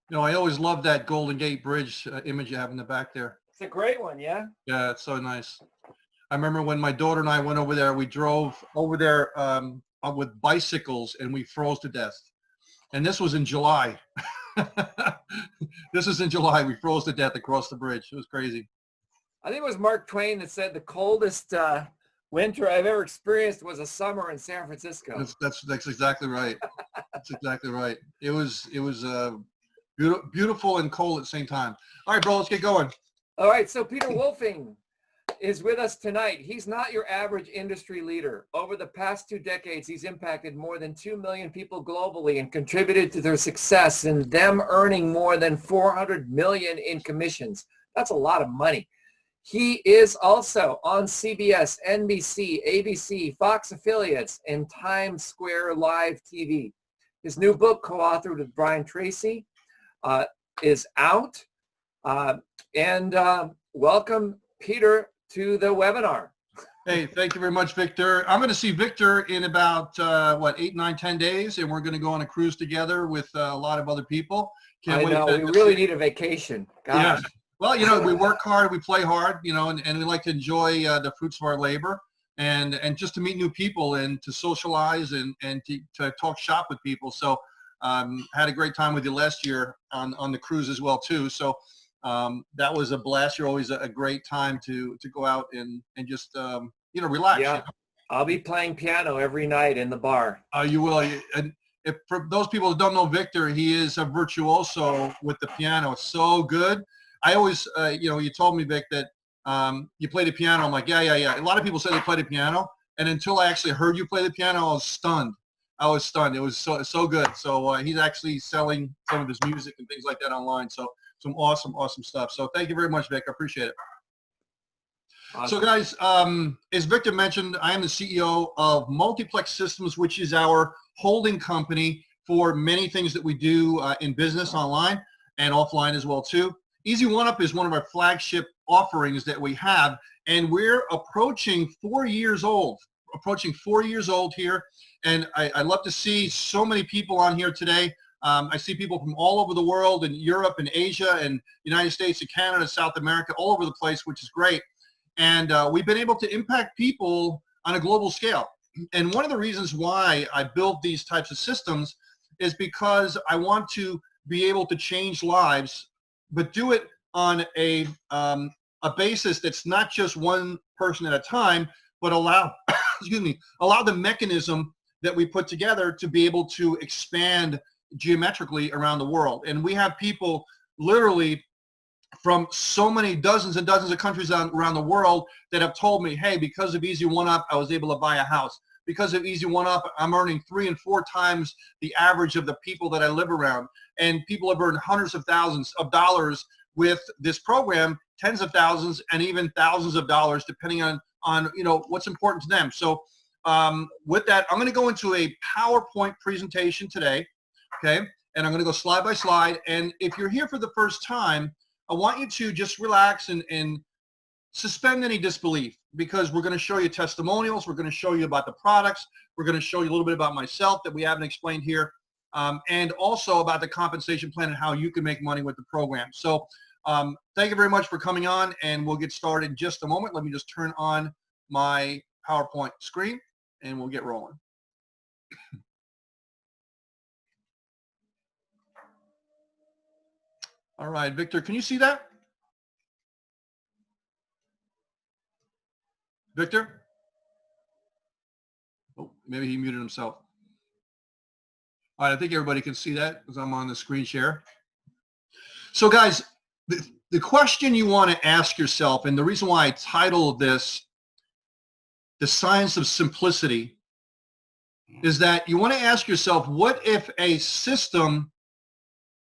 You know, I always love that Golden Gate Bridge image you have in the back there. It's a great one, yeah? Yeah, it's so nice. I remember when my daughter and I went over there, we drove over there with bicycles and we froze to death. And this was in July. This is in July. We froze to death across the bridge. It was crazy. I think it was Mark Twain that said the coldest winter I've ever experienced was a summer in San Francisco. That's exactly right. That's exactly right. It was beautiful and cold at the same time. All right, bro, let's get going. All right, so Peter Wolfing is with us tonight. He's not your average industry leader. Over the past 2 decades, he's impacted more than 2 million people globally and contributed to their success and them earning more than 400 million in commissions. That's a lot of money. He is also on CBS, NBC, ABC, Fox affiliates, and Times Square Live TV. His new book, co-authored with Brian Tracy, is out. Welcome, Peter, to the webinar. Hey, thank you very much, Victor. I'm going to see Victor in about, 8, 9, 10 days, and we're going to go on a cruise together with a lot of other people. I know, we really need a vacation. Gosh. Yeah. Well, you know, we work hard, we play hard, you know, and we like to enjoy the fruits of our labor and just to meet new people and to socialize and to talk shop with people. So had a great time with you last year on the cruise as well, too. So that was a blast. You're always a great time to go out and just, relax. Yeah, you know? I'll be playing piano every night in the bar. You will. And if for those people who don't know Victor, he is a virtuoso with the piano. It's so good. I always, you told me, Vic, that you play the piano. I'm like, yeah. A lot of people say they play the piano. And until I actually heard you play the piano, I was stunned. It was so good. So he's actually selling some of his music and things like that online. So some awesome stuff. So thank you very much, Vic. I appreciate it. Awesome. So guys, as Victor mentioned, I am the CEO of Multiplex Systems, which is our holding company for many things that we do in business online and offline as well too. Easy1up is one of our flagship offerings that we have, and we're approaching 4 years old. Here, and I love to see so many people on here today. I see people from all over the world, in Europe and Asia and United States and Canada, South America, all over the place, which is great. And we've been able to impact people on a global scale. And one of the reasons why I build these types of systems is because I want to be able to change lives, but do it on a basis that's not just one person at a time, but allow the mechanism that we put together to be able to expand geometrically around the world. And we have people literally from so many dozens and dozens of countries around the world that have told me, hey, because of Easy1up, I was able to buy a house. Because of Easy1up, I'm earning 3 and 4 times the average of the people that I live around. And people have earned hundreds of thousands of dollars with this program, tens of thousands and even thousands of dollars, depending on what's important to them. So with that, I'm going to go into a PowerPoint presentation today, okay? And I'm going to go slide by slide. And if you're here for the first time, I want you to just relax and suspend any disbelief, because we're going to show you testimonials. We're going to show you about the products. We're going to show you a little bit about myself that we haven't explained here, and also about the compensation plan and how you can make money with the program. So thank you very much for coming on, and we'll get started in just a moment. Let me just turn on my PowerPoint screen, and we'll get rolling. All right, Victor, can you see that? Victor? Oh, maybe he muted himself. All right, I think everybody can see that because I'm on the screen share. So guys, the question you want to ask yourself, and the reason why I titled this The Science of Simplicity, is that you want to ask yourself, what if a system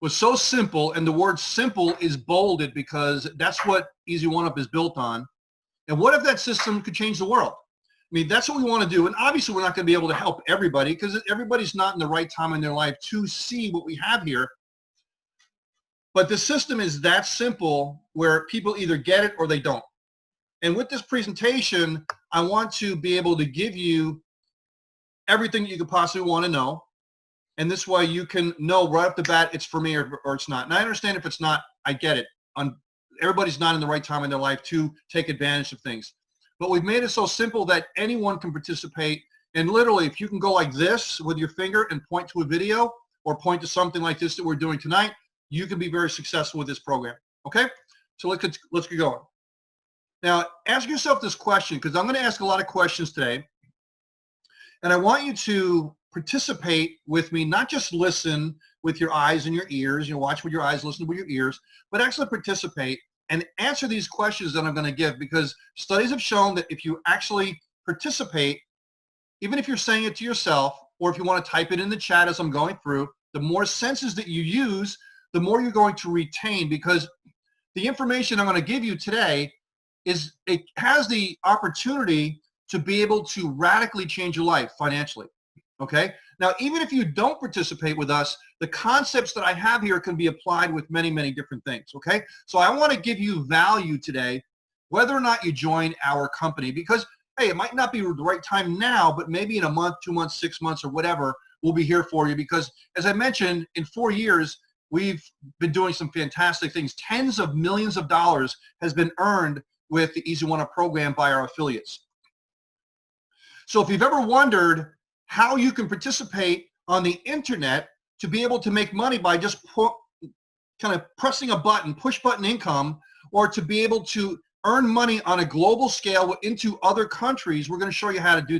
was so simple, and the word simple is bolded because that's what Easy1up is built on, and what if that system could change the world? I mean, that's what we want to do. And obviously we're not going to be able to help everybody because everybody's not in the right time in their life to see what we have here. But the system is that simple where people either get it or they don't. And with this presentation, I want to be able to give you everything you could possibly want to know. And this way you can know right off the bat it's for me or it's not. And I understand if it's not, I get it. Everybody's not in the right time in their life to take advantage of things. But we've made it so simple that anyone can participate. And literally, if you can go like this with your finger and point to a video or point to something like this that we're doing tonight, you can be very successful with this program. Okay? So let's get going. Now, ask yourself this question, because I'm going to ask a lot of questions today. And I want you to participate with me, not just listen with your eyes and your ears, watch with your eyes, listen with your ears, but actually participate and answer these questions that I'm going to give, because studies have shown that if you actually participate, even if you're saying it to yourself, or if you want to type it in the chat as I'm going through, the more senses that you use, the more you're going to retain, because the information I'm going to give you today it has the opportunity to be able to radically change your life financially. Okay? Now, even if you don't participate with us, the concepts that I have here can be applied with many, many different things. Okay? So I want to give you value today, whether or not you join our company, because, hey, it might not be the right time now, but maybe in a month, 2 months, 6 months, or whatever, we'll be here for you, because as I mentioned, in 4 years, we've been doing some fantastic things. Tens of millions of dollars has been earned with the Easy1up program by our affiliates. So if you've ever wondered how you can participate on the internet to be able to make money by just kind of pressing a button, push button income, or to be able to earn money on a global scale into other countries, we're going to show you how to do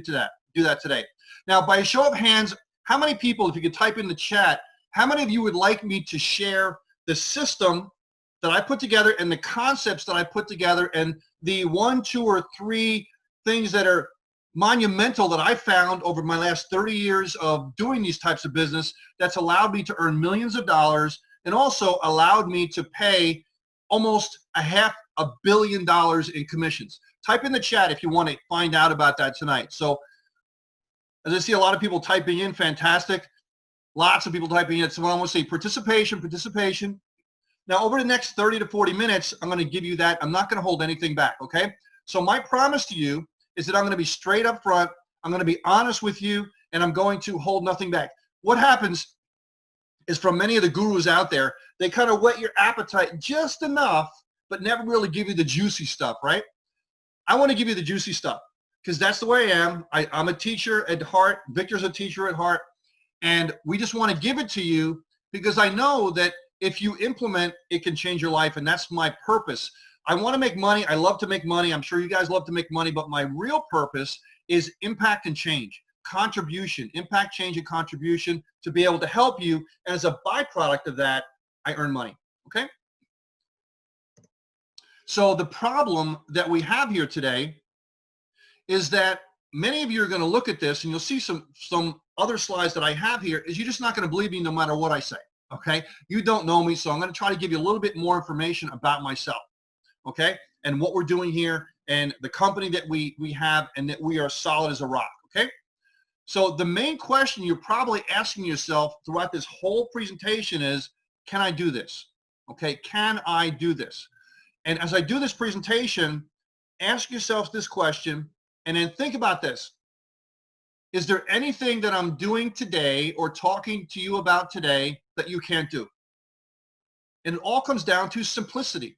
that today. Now, by a show of hands, how many people, if you could type in the chat, how many of you would like me to share the system that I put together and the concepts that I put together and the 1, 2, or 3 things that are monumental that I found over my last 30 years of doing these types of business that's allowed me to earn millions of dollars and also allowed me to pay almost $500 million in commissions? Type in the chat if you want to find out about that tonight. So as I see a lot of people typing in, fantastic. Lots of people typing in. So what I want to say, participation, participation. Now, over the next 30 to 40 minutes, I'm going to give you that. I'm not going to hold anything back, okay? So my promise to you is that I'm going to be straight up front. I'm going to be honest with you, and I'm going to hold nothing back. What happens is, from many of the gurus out there, they kind of whet your appetite just enough, but never really give you the juicy stuff, right? I want to give you the juicy stuff, because that's the way I am. I'm a teacher at heart. Victor's a teacher at heart. And we just want to give it to you because I know that if you implement, it can change your life. And that's my purpose. I want to make money. I love to make money. I'm sure you guys love to make money. But my real purpose is impact and change, contribution, impact, change, and contribution to be able to help you. And as a byproduct of that, I earn money. Okay? So the problem that we have here today is that many of you are going to look at this, and you'll see some other slides that I have here, is you're just not going to believe me no matter what I say, okay? You don't know me, so I'm going to try to give you a little bit more information about myself, okay? And what we're doing here, and the company that we have, and that we are solid as a rock, okay? So the main question you're probably asking yourself throughout this whole presentation is, can I do this? Okay, can I do this? And as I do this presentation, ask yourself this question, and then think about this. Is there anything that I'm doing today or talking to you about today that you can't do? And it all comes down to simplicity.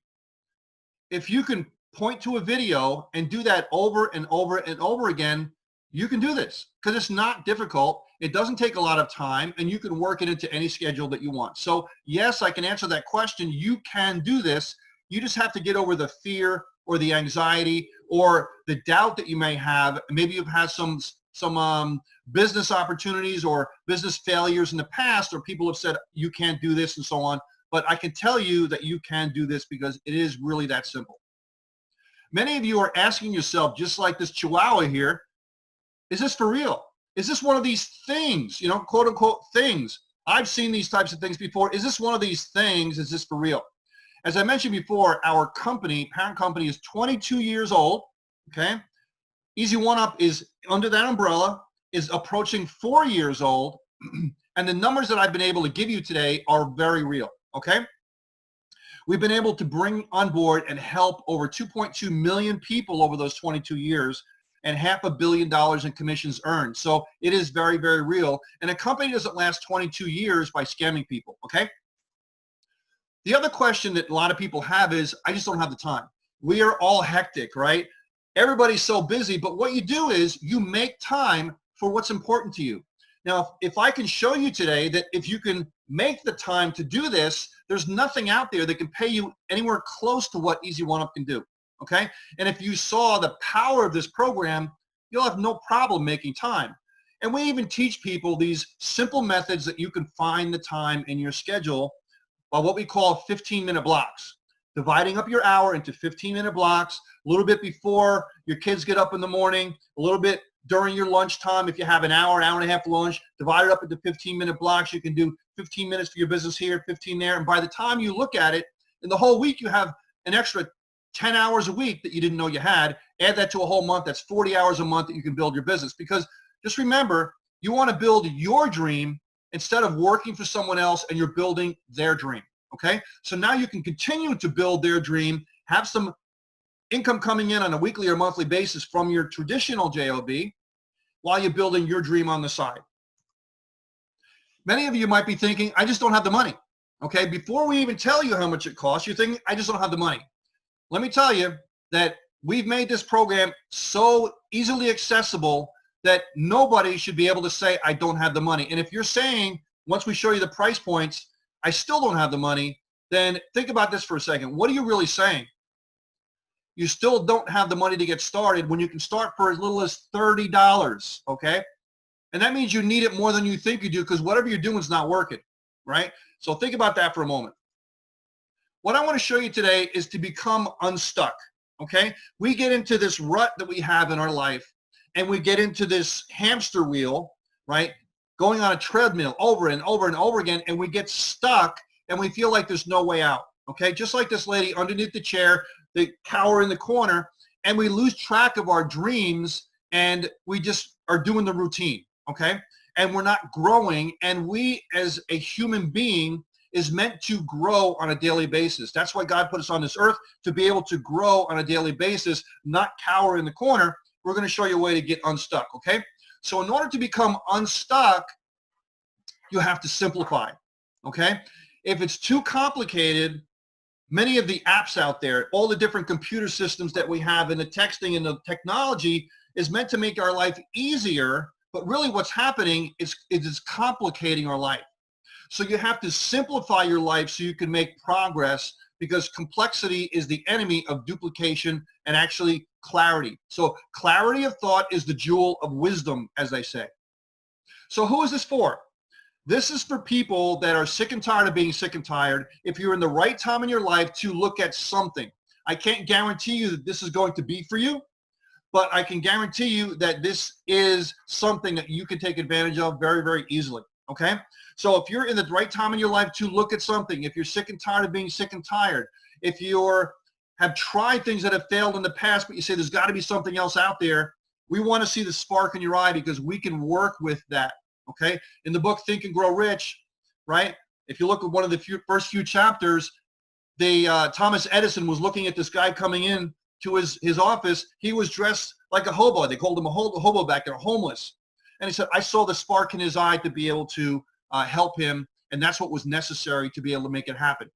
If you can point to a video and do that over and over and over again, you can do this, because it's not difficult. It doesn't take a lot of time, and you can work it into any schedule that you want. So yes, I can answer that question. You can do this. You just have to get over the fear or the anxiety or the doubt that you may have. Maybe you've had some business opportunities or business failures in the past, or people have said you can't do this and so on. But I can tell you that you can do this, because it is really that simple. Many of you are asking yourself, just like this Chihuahua here, is this for real? Is this one of these things, quote unquote things? I've seen these types of things before. Is this one of these things? Is this for real? As I mentioned before, our company, parent company, is 22 years old, okay? Easy1up is under that umbrella, is approaching 4 years old, and the numbers that I've been able to give you today are very real, okay? We've been able to bring on board and help over 2.2 million people over those 22 years, and $500 million in commissions earned. So it is very, very real. And a company doesn't last 22 years by scamming people, okay? The other question that a lot of people have is, I just don't have the time. We are all hectic, right? Everybody's so busy, but what you do is you make time for what's important to you. Now, if I can show you today that if you can make the time to do this, there's nothing out there that can pay you anywhere close to what Easy1up can do, okay? And if you saw the power of this program, you'll have no problem making time. And we even teach people these simple methods that you can find the time in your schedule by what we call 15-minute blocks, dividing up your hour into 15-minute blocks, a little bit before your kids get up in the morning, a little bit during your lunchtime. If you have an hour and a half lunch, divide it up into 15-minute blocks. You can do 15 minutes for your business here, 15 there. And by the time you look at it, in the whole week, you have an extra 10 hours a week that you didn't know you had. Add that to a whole month. That's 40 hours a month that you can build your business. Because just remember, you want to build your dream instead of working for someone else and you're building their dream, okay? So now you can continue to build their dream, have some income coming in on a weekly or monthly basis from your traditional job while you're building your dream on the side. Many of you might be thinking, I just don't have the money, okay? Before we even tell you how much it costs, you're thinking, I just don't have the money. Let me tell you that we've made this program so easily accessible that nobody should be able to say, I don't have the money. And if you're saying, once we show you the price points, I still don't have the money, then think about this for a second. What are you really saying? You still don't have the money to get started when you can start for as little as $30, okay? And that means you need it more than you think you do because whatever you're doing is not working, right? So think about that for a moment. What I want to show you today is to become unstuck, okay? We get into this rut that we have in our life, and we get into this hamster wheel, right? Going on a treadmill over and over and over again, and we get stuck, and we feel like there's no way out, okay? Just like this lady underneath the chair, they cower in the corner, and we lose track of our dreams, and we just are doing the routine, okay? And we're not growing, and we as a human being is meant to grow on a daily basis. That's why God put us on this earth, to be able to grow on a daily basis, not cower in the corner. We're going to show you a way to get unstuck, okay? So in order to become unstuck, you have to simplify, okay? If it's too complicated, many of the apps out there, all the different computer systems that we have and the texting and the technology is meant to make our life easier, but really what's happening is it's complicating our life. So you have to simplify your life so you can make progress, because complexity is the enemy of duplication and actually clarity. So clarity of thought is the jewel of wisdom, as they say. So who is this for? This is for people that are sick and tired of being sick and tired. If you're in the right time in your life to look at something, I can't guarantee you that this is going to be for you, but I can guarantee you that this is something that you can take advantage of very, very easily, okay? So if you're in the right time in your life to look at something, if you're sick and tired of being sick and tired, if you have tried things that have failed in the past, but you say there's got to be something else out there, we want to see the spark in your eye because we can work with that, okay? In the book, Think and Grow Rich, right? If you look at one of the first few chapters, Thomas Edison was looking at this guy coming in to his office. He was dressed like a hobo. They called him a hobo back there, homeless. And he said, I saw the spark in his eye to be able to help him, and that's what was necessary to be able to make it happen.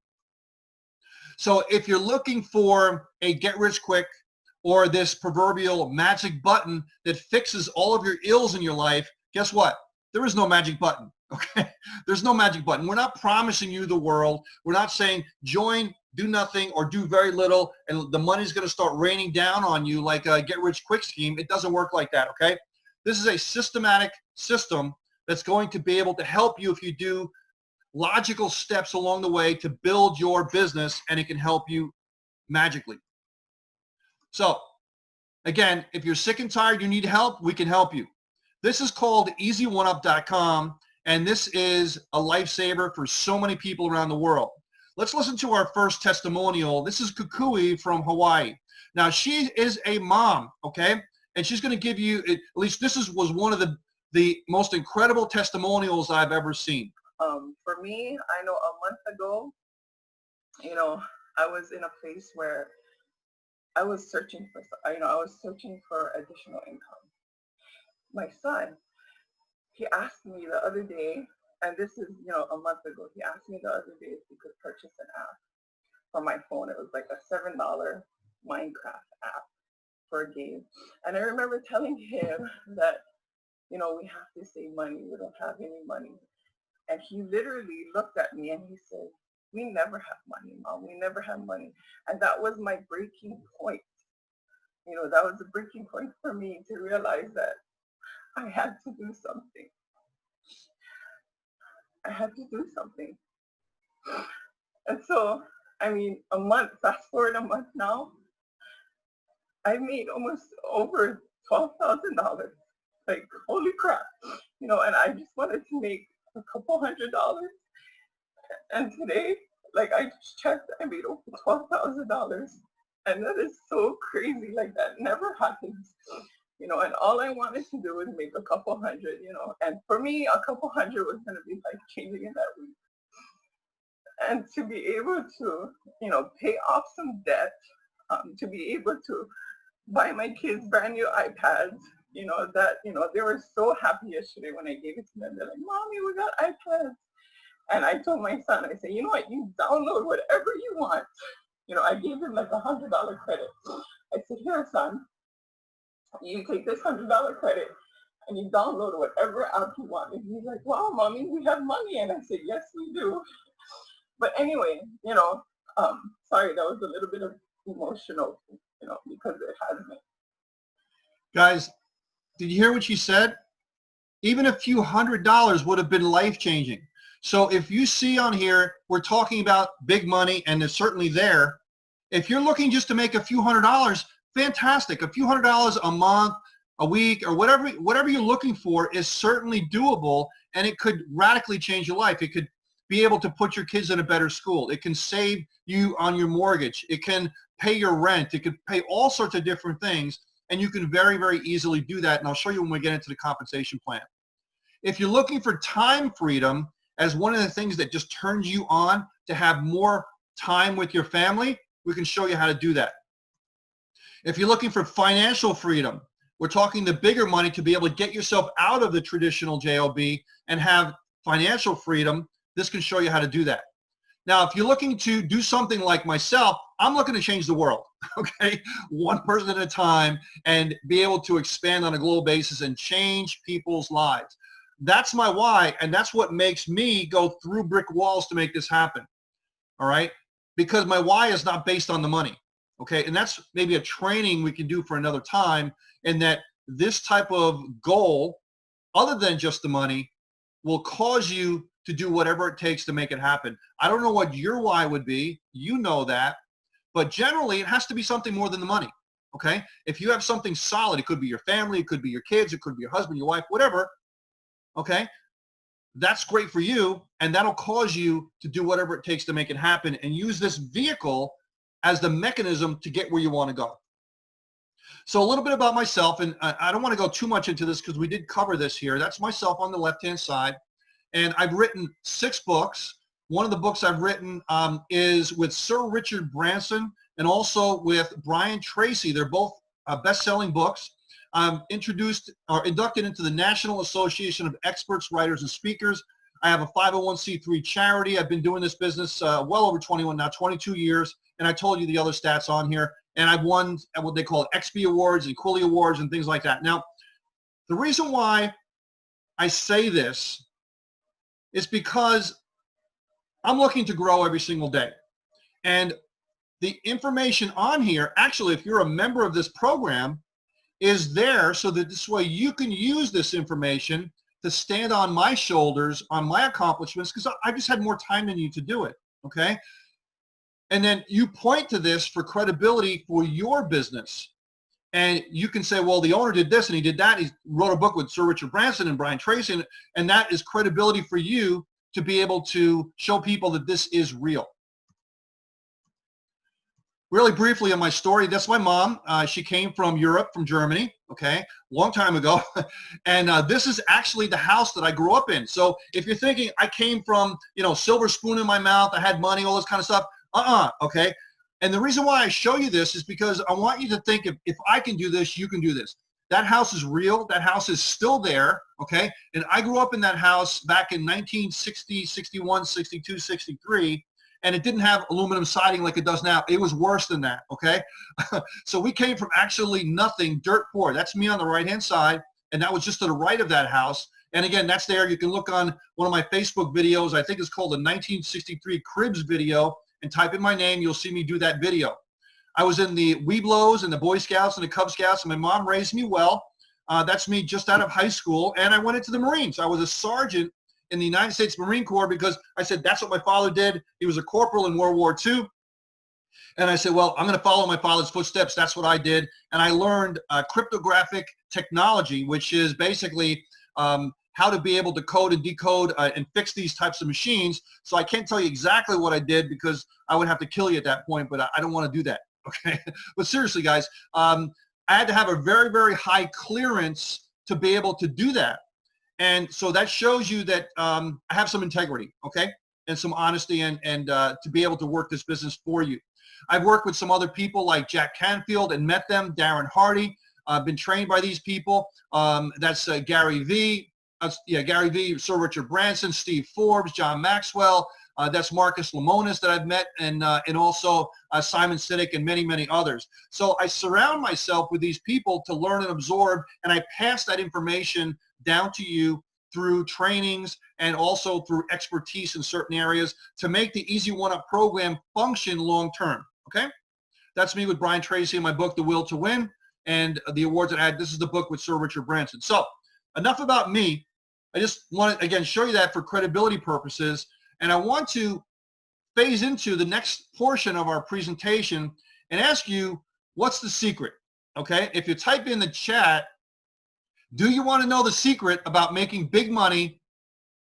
So if you're looking for a get-rich-quick or this proverbial magic button that fixes all of your ills in your life, guess what? There is no magic button, okay? There's no magic button. We're not promising you the world. We're not saying join, do nothing, or do very little, and the money's going to start raining down on you like a get-rich-quick scheme. It doesn't work like that, okay? This is a systematic system that's going to be able to help you if you do logical steps along the way to build your business, and it can help you magically. So again, if you're sick and tired, you need help, we can help you. This is called Easy1up.com, and this is a lifesaver for so many people around the world. Let's listen to our first testimonial. This is Kukui from Hawaii. Now, she is a mom, okay? And she's going to give you, at least this was one of the most incredible testimonials I've ever seen. For me, I know a month ago, I was in a place where I was searching for, I was searching for additional income. My son, he asked me the other day, and this is, a month ago, he asked me the other day if he could purchase an app for my phone. It was like a $7 Minecraft app for a game. And I remember telling him that, we have to save money. We don't have any money. And he literally looked at me and he said, we never have money, Mom. We never have money. And that was my breaking point. That was a breaking point for me to realize that I had to do something. I had to do something. And so, fast forward a month now, I made almost over $12,000. Like, holy crap. And I just wanted to make a couple $100. And today, like, I just checked, I made over $12,000. And that is so crazy. Like, that never happens. And all I wanted to do was make a couple hundred, and for me, a couple hundred was going to be life changing in that week. And to be able to, pay off some debt, to be able to buy my kids brand new iPads, they were so happy yesterday when I gave it to them. They're like, Mommy, we got iPads. And I told my son, I said, you know what, you download whatever you want. I gave him like $100 credit. I said, here, son, you take this $100 credit and you download whatever app you want. And he's like, wow, Mommy, we have money. And I said, yes, we do. But anyway, sorry, that was a little bit of emotional, because it has me. Guys, did you hear what she said? Even a few $100s would have been life-changing. So if you see on here, we're talking about big money, and it's certainly there. If you're looking just to make a few $100s, fantastic. A few $100 a month, a week, or whatever you're looking for is certainly doable, and it could radically change your life. It could be able to put your kids in a better school. It can save you on your mortgage. It can pay your rent. It could pay all sorts of different things, and you can very, very easily do that, and I'll show you when we get into the compensation plan. If you're looking for time freedom as one of the things that just turns you on to have more time with your family, we can show you how to do that. If you're looking for financial freedom, we're talking the bigger money to be able to get yourself out of the traditional JOB and have financial freedom. This can show you how to do that. Now, if you're looking to do something like myself, I'm looking to change the world, okay? One person at a time, and be able to expand on a global basis and change people's lives. That's my why, and that's what makes me go through brick walls to make this happen, all right? Because my why is not based on the money, okay? And that's maybe a training we can do for another time, in that this type of goal, other than just the money, will cause you to do whatever it takes to make it happen. I don't know what your why would be. You know that. But generally, it has to be something more than the money, okay? If you have something solid, it could be your family, it could be your kids, it could be your husband, your wife, whatever, okay? That's great for you, and that'll cause you to do whatever it takes to make it happen, and use this vehicle as the mechanism to get where you want to go. So a little bit about myself, and I don't want to go too much into this because we did cover this here. That's myself on the left-hand side. And I've written 6 books. One of the books I've written is with Sir Richard Branson and also with Brian Tracy. They're both best-selling books. Inducted into the National Association of Experts, Writers, and Speakers. I have a 501c3 charity. I've been doing this business well over 22 years. And I told you the other stats on here. And I've won what they call XP Awards and Quilly Awards and things like that. Now, the reason why I say this is because I'm looking to grow every single day. And the information on here, actually, if you're a member of this program, is there so that this way you can use this information to stand on my shoulders, on my accomplishments, because I just had more time than you to do it, okay? And then you point to this for credibility for your business. And you can say, well, the owner did this and he did that. He wrote a book with Sir Richard Branson and Brian Tracy, and that is credibility for you to be able to show people that this is real. Really briefly on my story, that's my mom. She came from Europe, from Germany, okay, long time ago. And this is actually the house that I grew up in. So if you're thinking I came from, silver spoon in my mouth, I had money, all this kind of stuff, okay. And the reason why I show you this is because I want you to think if I can do this, you can do this. That house is real. That house is still there, okay? And I grew up in that house back in 1960, 61, 62, 63, and it didn't have aluminum siding like it does now. It was worse than that, okay? So we came from actually nothing, dirt poor. That's me on the right-hand side, and that was just to the right of that house. And again, that's there. You can look on one of my Facebook videos. I think it's called the 1963 Cribs video, and type in my name. You'll see me do that video. I was in the Weeblos and the Boy Scouts and the Cub Scouts, and my mom raised me well. That's me just out of high school, and I went into the Marines. I was a sergeant in the United States Marine Corps because I said that's what my father did. He was a corporal in World War II. And I said, well, I'm going to follow my father's footsteps. That's what I did. And I learned cryptographic technology, which is basically how to be able to code and decode and fix these types of machines. So I can't tell you exactly what I did because I would have to kill you at that point, but I don't want to do that. Okay. But seriously, guys, I had to have a very, very high clearance to be able to do that. And so that shows you that I have some integrity, okay, and some honesty and to be able to work this business for you. I've worked with some other people like Jack Canfield and met them, Darren Hardy. I've been trained by these people. That's Gary V. Gary V., Sir Richard Branson, Steve Forbes, John Maxwell. That's Marcus Lemonis that I've met, and also Simon Sinek and many, many others. So I surround myself with these people to learn and absorb, and I pass that information down to you through trainings and also through expertise in certain areas to make the Easy1up program function long term. Okay? That's me with Brian Tracy in my book, The Will to Win, and the awards that I had. This is the book with Sir Richard Branson. So enough about me. I just want to, again, show you that for credibility purposes. And I want to phase into the next portion of our presentation and ask you, what's the secret? Okay? If you type in the chat, do you want to know the secret about making big money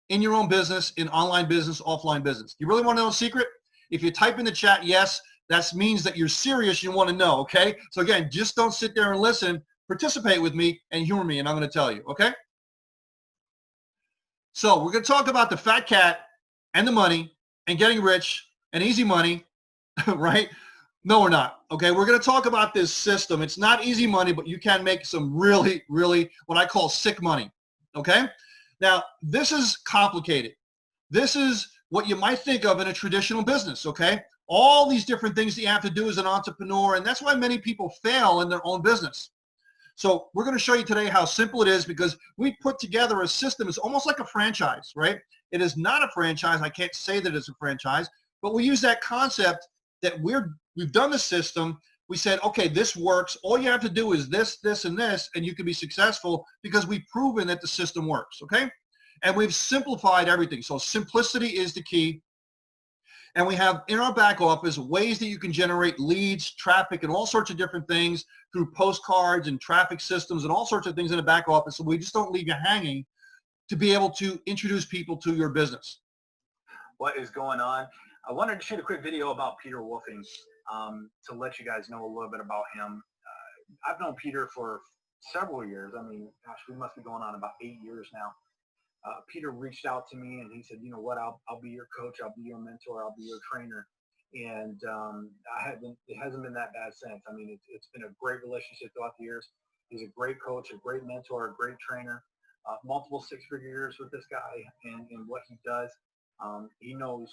in your own business, in online business, offline business? You really want to know the secret? If you type in the chat, yes, that means that you're serious, you want to know, okay? So again, just don't sit there and listen. Participate with me and humor me, and I'm going to tell you, okay? So we're going to talk about the fat cat and the money and getting rich and easy money, right? No, we're not. Okay, we're going to talk about this system. It's not easy money, but you can make some really, really what I call sick money. Okay? Now, this is complicated. This is what you might think of in a traditional business, okay? All these different things that you have to do as an entrepreneur, and that's why many people fail in their own business. So we're going to show you today how simple it is because we put together a system. It's almost like a franchise, right? It is not a franchise. I can't say that it's a franchise, but we use that concept that we've done the system. We said, okay, this works. All you have to do is this, this, and this, and you can be successful because we've proven that the system works, okay? And we've simplified everything. So simplicity is the key. And we have in our back office ways that you can generate leads, traffic, and all sorts of different things through postcards and traffic systems and all sorts of things in the back office. So we just don't leave you hanging to be able to introduce people to your business. What is going on? I wanted to shoot a quick video about Peter Wolfing to let you guys know a little bit about him. I've known Peter for several years. I mean, gosh, we must be going on about 8 years now. Peter reached out to me and he said, you know what, I'll be your coach, I'll be your mentor, I'll be your trainer. And it hasn't been that bad since. I mean, it's been a great relationship throughout the years. He's a great coach, a great mentor, a great trainer, multiple six-figure years with this guy and what he does. He knows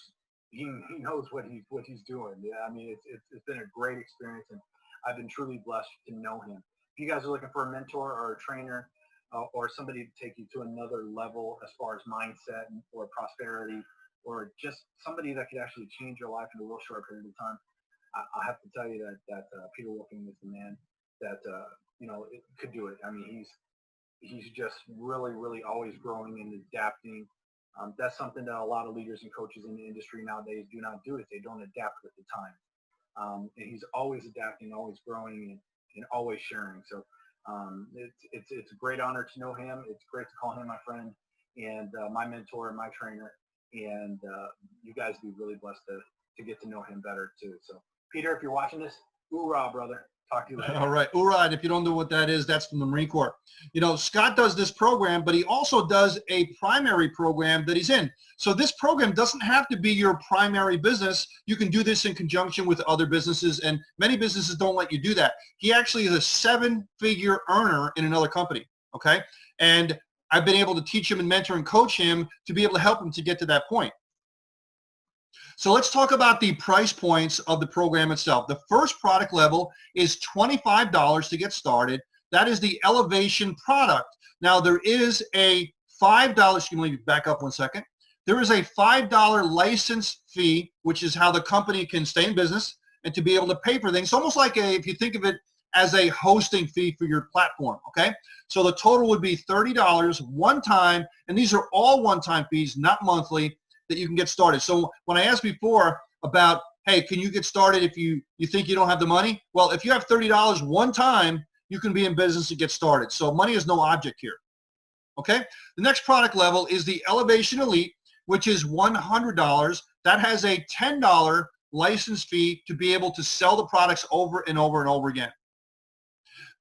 what he's doing. Yeah, I mean, it's been a great experience and I've been truly blessed to know him. If you guys are looking for a mentor or a trainer, or somebody to take you to another level as far as mindset or prosperity, or just somebody that could actually change your life in a real short period of time, I have to tell you that Peter Wolfing is the man that could do it. I mean, he's just really, really always growing and adapting. That's something that a lot of leaders and coaches in the industry nowadays do not do. Is they don't adapt with the time. And he's always adapting, always growing, and always sharing. So. It's a great honor to know him. It's great to call him my friend and my mentor and my trainer. And you guys be really blessed to get to know him better too. So Peter, if you're watching this, Hoorah, brother. Talk to you later. All right. Hoorah. And if you don't know what that is, that's from the Marine Corps. You know, Scott does this program, but he also does a primary program that he's in. So this program doesn't have to be your primary business. You can do this in conjunction with other businesses, and many businesses don't let you do that. He actually is a 7-figure earner in another company. Okay. And I've been able to teach him and mentor and coach him to be able to help him to get to that point. So let's talk about the price points of the program itself. The first product level is $25 to get started. That is the Elevation product. Now there is a $5, let me back up one second. There is a $5 license fee, which is how the company can stay in business and to be able to pay for things. It's almost like if you think of it as a hosting fee for your platform, okay? So the total would be $30 one time, and these are all one-time fees, not monthly, that you can get started. So when I asked before about, hey, can you get started if you think you don't have the money? Well, if you have $30 one time, you can be in business to get started. So money is no object here, okay? The next product level is the Elevation Elite, which is $100. That has a $10 license fee to be able to sell the products over and over and over again.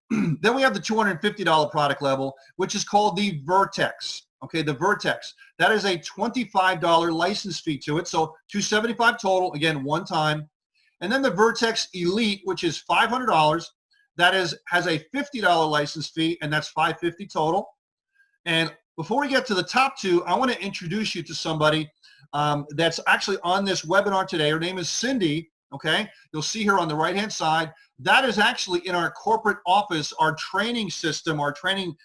Then we have the $250 product level, which is called the Vertex. Okay, the Vertex. That is a $25 license fee to it. So $275 total, again, one time. And then the Vertex Elite, which is $500. That has a $50 license fee, and that's $550 total. And before we get to the top two, I want to introduce you to somebody that's actually on this webinar today. Her name is Cindy. Okay, you'll see her on the right-hand side. That is actually in our corporate office, our training system, our training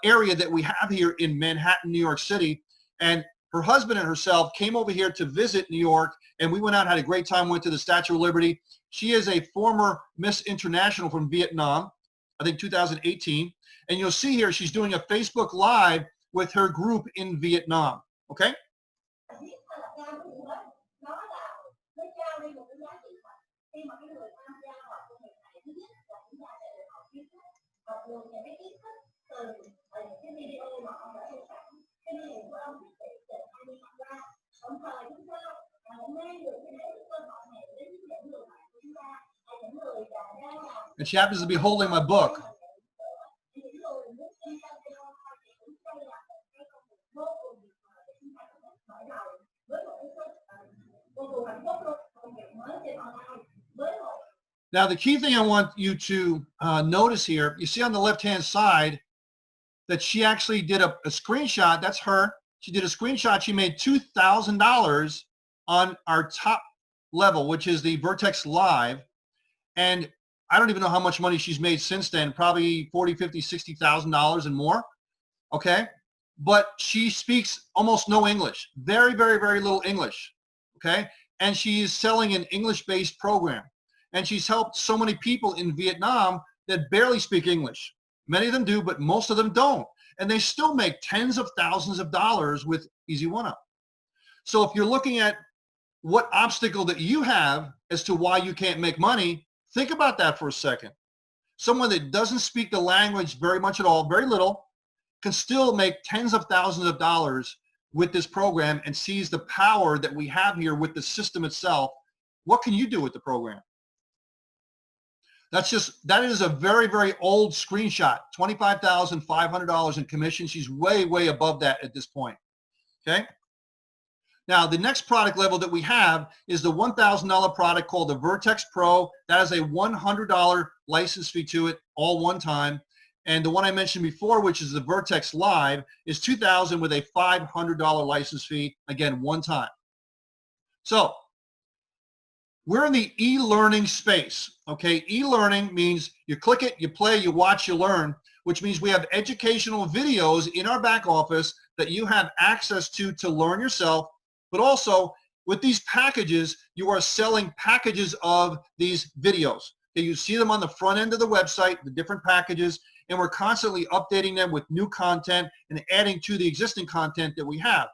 area that we have here in Manhattan, New York City. And her husband and herself came over here to visit New York, and we went out, had a great time, went to the Statue of Liberty. She is a former Miss International from Vietnam, I think 2018. And you'll see here she's doing a Facebook Live with her group in Vietnam. Okay? And she happens to be holding my book. Now, the key thing I want you to notice here, you see on the left-hand side that she actually did a screenshot. That's her. She did a screenshot. She made $2,000 on our top level, which is the Vertex Live. And I don't even know how much money she's made since then, probably $40,000, $50,000, $60,000 and more. Okay. But she speaks almost no English, very, very, very little English. Okay. And she is selling an English-based program. And she's helped so many people in Vietnam that barely speak English. Many of them do, but most of them don't. And they still make tens of thousands of dollars with Easy1up. So if you're looking at what obstacle that you have as to why you can't make money, think about that for a second. Someone that doesn't speak the language very much at all, very little, can still make tens of thousands of dollars with this program and sees the power that we have here with the system itself. What can you do with the program? That is a very, very old screenshot, $25,500 in commission. She's way, way above that at this point, okay? Now, the next product level that we have is the $1,000 product called the Vertex Pro. That is a $100 license fee to it, all one time. And the one I mentioned before, which is the Vertex Live, is $2,000 with a $500 license fee, again, one time. So we're in the e-learning space, okay? E-learning means you click it, you play, you watch, you learn, which means we have educational videos in our back office that you have access to learn yourself, but also with these packages, you are selling packages of these videos. Okay, you see them on the front end of the website, the different packages, and we're constantly updating them with new content and adding to the existing content that we have.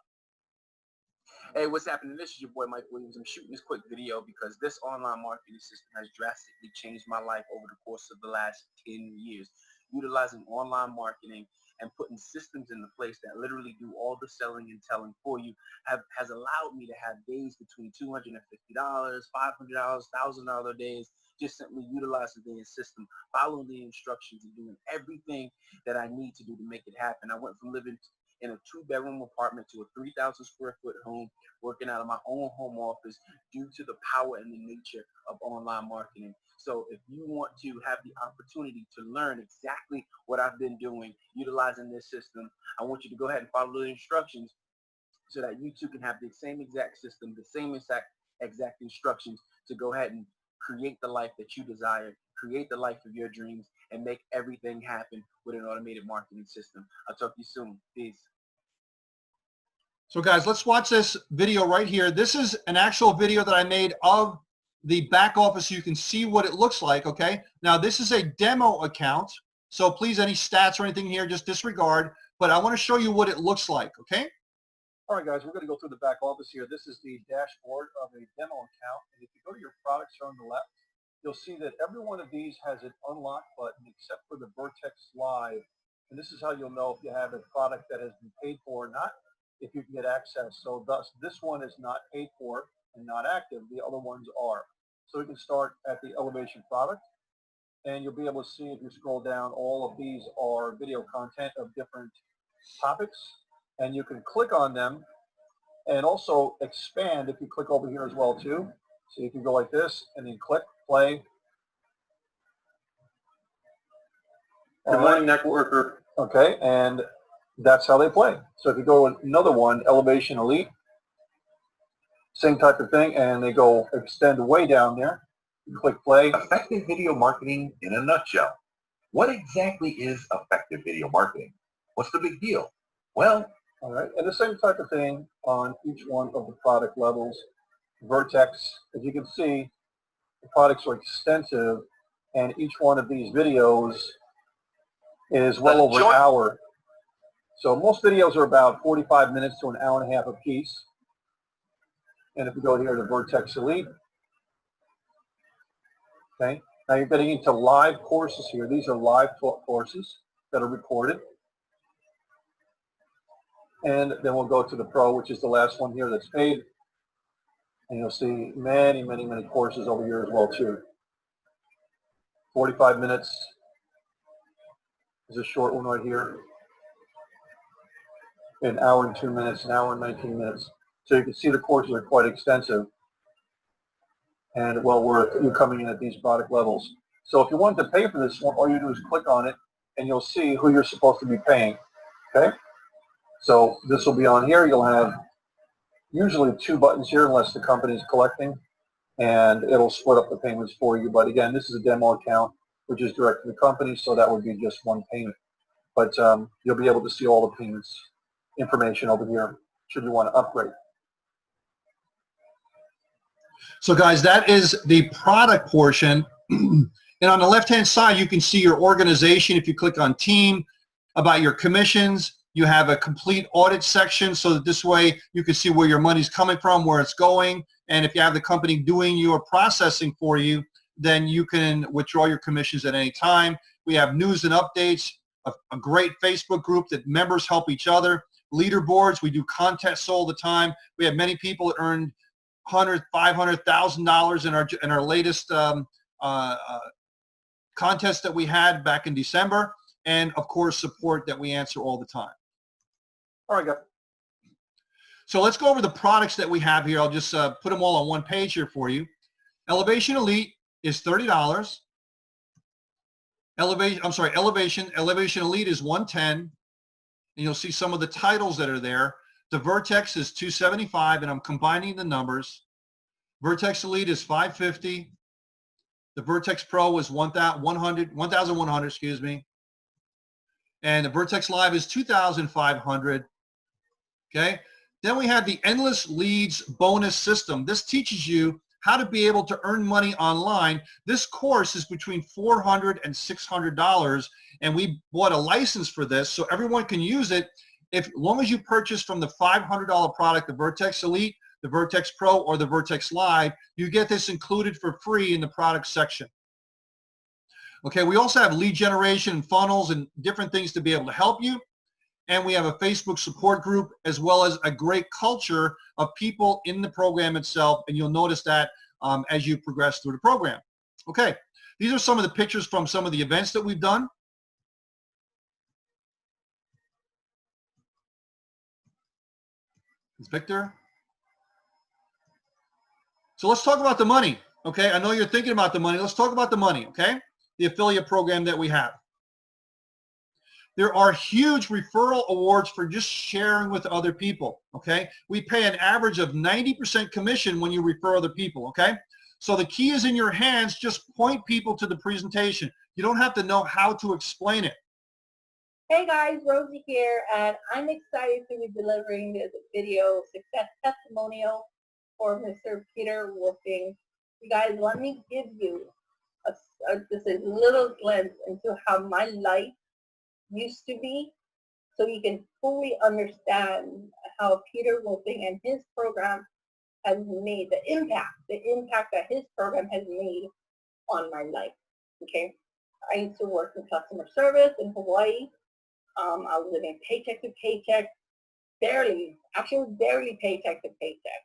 Hey, what's happening? This is your boy Mike Williams. I'm shooting this quick video because this online marketing system has drastically changed my life over the course of the last 10 years. Utilizing online marketing and putting systems into place that literally do all the selling and telling for you has allowed me to have days between $250, $500, $1,000 days, just simply utilizing the system, following the instructions, and doing everything that I need to do to make it happen. I went from living in a 2-bedroom apartment to a 3,000 square foot home, working out of my own home office due to the power and the nature of online marketing. So if you want to have the opportunity to learn exactly what I've been doing, utilizing this system, I want you to go ahead and follow the instructions so that you too can have the same exact system, the same exact instructions to go ahead and create the life that you desire, create the life of your dreams, and make everything happen with an automated marketing system. I'll talk to you soon. Peace. So guys, let's watch this video right here. This is an actual video that I made of the back office so you can see what it looks like, okay? Now this is a demo account, so please any stats or anything here, just disregard, but I want to show you what it looks like, okay? All right, guys, we're going to go through the back office here. This is the dashboard of a demo account, and if you go to your products here on the left, you'll see that every one of these has an unlock button except for the Vertex Live, and this is how you'll know if you have a product that has been paid for or not, if you can get access. So thus, this one is not paid for and not active. The other ones are. So we can start at the Elevation product, and you'll be able to see if you scroll down, all of these are video content of different topics, and you can click on them and also expand if you click over here as well too. So you can go like this and then click play. Good morning, networker. Okay, and that's how they play. So if you go with another one, Elevation Elite, same type of thing, and they go extend way down there. You click play. Effective video marketing in a nutshell. What exactly is effective video marketing? What's the big deal? Well, All right, and the same type of thing on each one of the product levels. Vertex, as you can see, the products are extensive, and each one of these videos is well over an hour. So most videos are about 45 minutes to an hour and a half a piece. And if we go here to Vertex Elite, okay, now you're getting into live courses here. These are live courses that are recorded. And then we'll go to the Pro, which is the last one here that's paid. And you'll see many, many, many courses over here as well too. 45 minutes is a short one right here. An hour and 2 minutes, an hour and 19 minutes. So you can see the courses are quite extensive and well worth you coming in at these product levels. So if you wanted to pay for this one, all you do is click on it and you'll see who you're supposed to be paying. Okay? So this will be on here. You'll have usually 2 buttons here unless the company is collecting, and it'll split up the payments for you. But again, this is a demo account, which is direct to the company, so that would be just one payment. But you'll be able to see all the payments information over here should you want to upgrade. So guys, that is the product portion. And on the left-hand side, you can see your organization. If you click on team, about your commissions, you have a complete audit section so that this way you can see where your money's coming from, where it's going. And if you have the company doing your processing for you, then you can withdraw your commissions at any time. We have news and updates, a great Facebook group that members help each other, leaderboards. We do contests all the time. We have many people that earned $100,000, $500,000 in our latest contest that we had back in December, and of course support that we answer all the time. All right, guys. So let's go over the products that we have here. I'll just put them all on one page here for you. Elevation Elite is $30. Elevation Elite is $110. And you'll see some of the titles that are there. The Vertex is $275, and I'm combining the numbers. Vertex Elite is $550. The Vertex Pro is $1,100, excuse me. And the Vertex Live is $2,500. Okay. Then we have the Endless Leads bonus system. This teaches you how to be able to earn money online. This course is between $400 and $600, and we bought a license for this so everyone can use it. As long as you purchase from the $500 product, the Vertex Elite, the Vertex Pro, or the Vertex Live, you get this included for free in the product section. Okay, we also have lead generation and funnels and different things to be able to help you. and we have a Facebook support group, as well as a great culture of people in the program itself, and you'll notice that as you progress through the program. Okay, these are some of the pictures from some of the events that we've done. It's Victor. So let's talk about the money, okay? I know you're thinking about the money. Let's talk about the money, okay? The affiliate program that we have. There are huge referral awards for just sharing with other people, okay? We pay an average of 90% commission when you refer other people, okay? So the key is in your hands. Just point people to the presentation. You don't have to know how to explain it. Hey guys, Rosie here, and I'm excited to be delivering this video success testimonial for Mr. Peter Wolfing. You guys, let me give you just a little glimpse into how my life used to be, so you can fully understand how Peter Wolfing and his program has made the impact that his program has made on my life. Okay, I used to work in customer service in Hawaii. I was living paycheck to paycheck, barely paycheck to paycheck.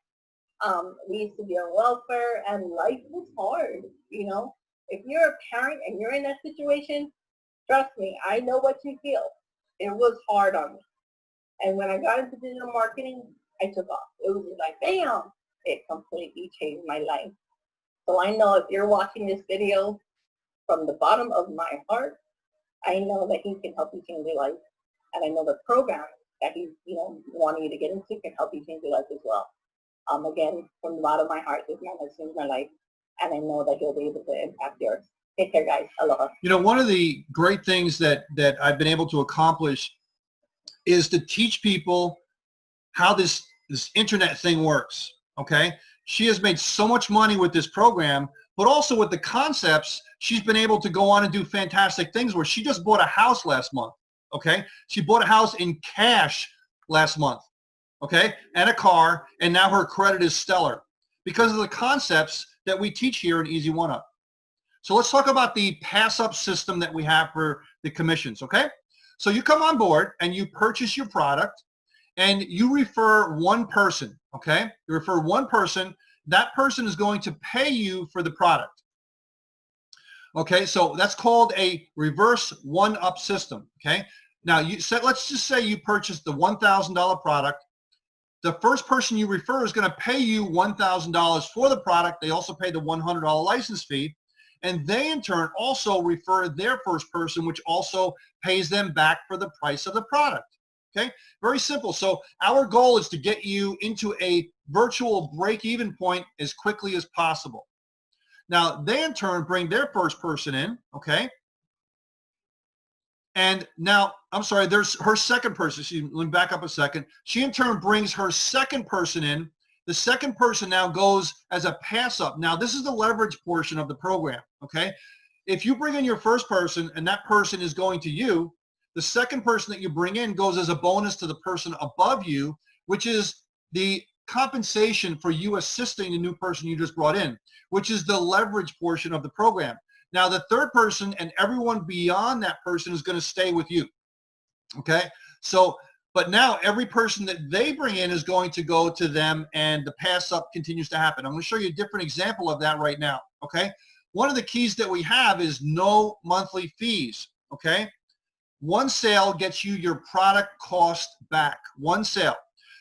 We used to be on welfare, and life was hard, you know. If you're a parent and you're in that situation, trust me, I know what you feel. It was hard on me. And when I got into digital marketing, I took off. It was like, bam, it completely changed my life. So I know if you're watching this video, from the bottom of my heart, I know that he can help you change your life. And I know the program that he's, wanting you to get into can help you change your life as well. Again, from the bottom of my heart, this man has changed my life. And I know that he'll be able to impact yours. Take care, guys. Aloha. You know, one of the great things that I've been able to accomplish is to teach people how this internet thing works, okay? She has made so much money with this program, but also with the concepts, she's been able to go on and do fantastic things where she just bought a house last month, okay? She bought a house in cash last month, okay? And a car, and now her credit is stellar because of the concepts that we teach here in Easy1up. So let's talk about the pass-up system that we have for the commissions, okay? So you come on board and you purchase your product and you refer one person, okay? You refer one person. That person is going to pay you for the product. Okay, so that's called a reverse one-up system, okay? Now, let's just say you purchased the $1,000 product. The first person you refer is going to pay you $1,000 for the product. They also pay the $100 license fee. And they, in turn, also refer their first person, which also pays them back for the price of the product. Okay? Very simple. So our goal is to get you into a virtual break-even point as quickly as possible. Now, they, in turn, bring their first person in, okay? And now, I'm sorry, there's her second person. Let me back up a second. She, in turn, brings her second person in. The second person now goes as a pass-up. Now, this is the leverage portion of the program, okay? If you bring in your first person and that person is going to you, the second person that you bring in goes as a bonus to the person above you, which is the compensation for you assisting the new person you just brought in, which is the leverage portion of the program. Now, the third person and everyone beyond that person is going to stay with you, okay? So, but now every person that they bring in is going to go to them, and the pass up continues to happen. I'm going to show you a different example of that right now, okay? One of the keys that we have is no monthly fees, okay? One sale gets you your product cost back, one sale.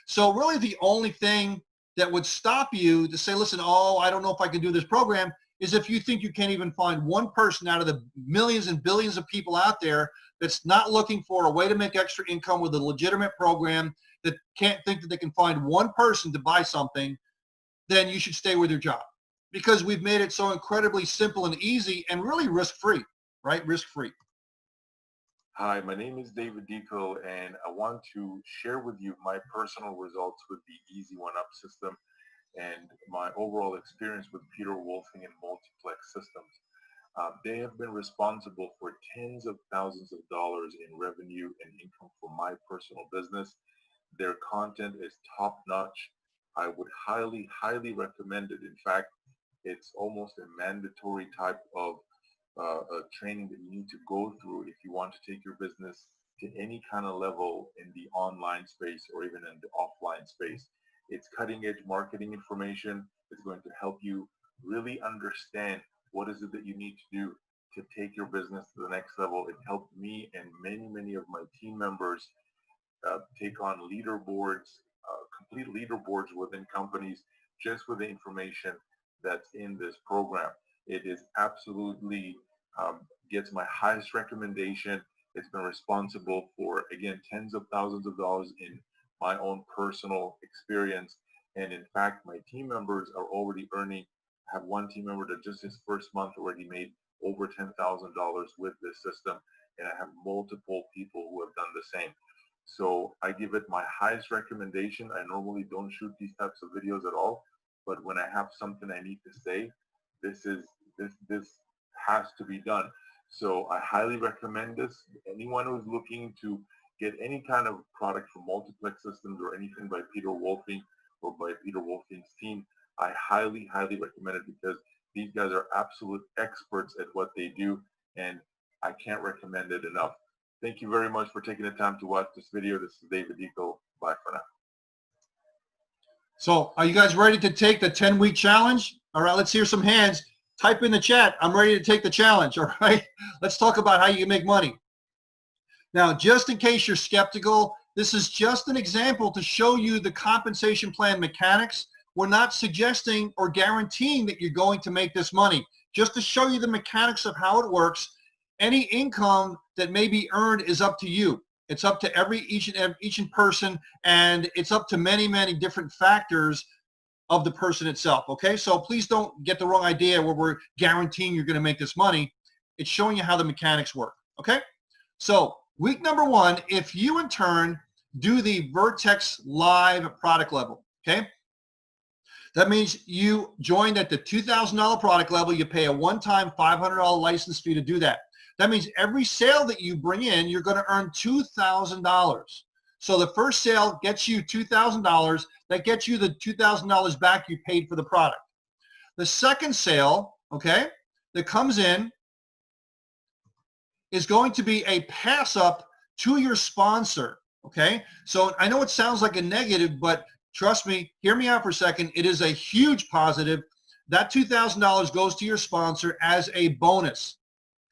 So really the only thing that would stop you to say, listen, oh, I don't know if I can do this program, is if you think you can't even find one person out of the millions and billions of people out there that's not looking for a way to make extra income with a legitimate program, that can't think that they can find one person to buy something, then you should stay with your job. Because we've made it so incredibly simple and easy and really risk-free, right? Risk-free. Hi, my name is David Deco, and I want to share with you my personal results with the Easy1up system and my overall experience with Peter Wolfing and multiplex systems. They have been responsible for tens of thousands of dollars in revenue and income for my personal business. Their content is top-notch. I would highly, highly recommend it. In fact, it's almost a mandatory type of training that you need to go through if you want to take your business to any kind of level in the online space or even in the offline space. It's cutting edge marketing information. It's going to help you really understand what is it that you need to do to take your business to the next level. It helped me and many of my team members take on leaderboards, complete leaderboards within companies just with the information that's in this program. It is absolutely gets my highest recommendation. It's been responsible for, again, tens of thousands of dollars in my own personal experience. And in fact, my team members are already earning. I have one team member that just his first month already made over $10,000 with this system. And I have multiple people who have done the same. So I give it my highest recommendation. I normally don't shoot these types of videos at all, but when I have something I need to say, this has to be done. So I highly recommend this. Anyone who's looking to get any kind of product from Multiplex Systems or anything by Peter Wolfing or by Peter Wolfing's team, I highly recommend it because these guys are absolute experts at what they do, and I can't recommend it enough. Thank you very much for taking the time to watch this video. This is David Deco. Bye for now. So are you guys ready to take the 10-week challenge? All right, let's hear some hands. Type in the chat, I'm ready to take the challenge, all right? Let's talk about how you can make money. Now, just in case you're skeptical, this is just an example to show you the compensation plan mechanics. We're not suggesting or guaranteeing that you're going to make this money, just to show you the mechanics of how it works. Any income that may be earned is up to you. It's up to each person, and it's up to many different factors of the person itself, okay? So please don't get the wrong idea where we're guaranteeing you're going to make this money. It's showing you how the mechanics work, okay? So week number 1, if you in turn do the Vertex Live product level, okay? That means you joined at the $2,000 product level. You pay a one-time $500 license fee to do that. That means every sale that you bring in, you're going to earn $2,000. So the first sale gets you $2,000. That gets you the $2,000 back you paid for the product. The second sale, okay, that comes in is going to be a pass up to your sponsor, okay? So I know it sounds like a negative, but trust me, hear me out for a second. It is a huge positive. That $2,000 goes to your sponsor as a bonus,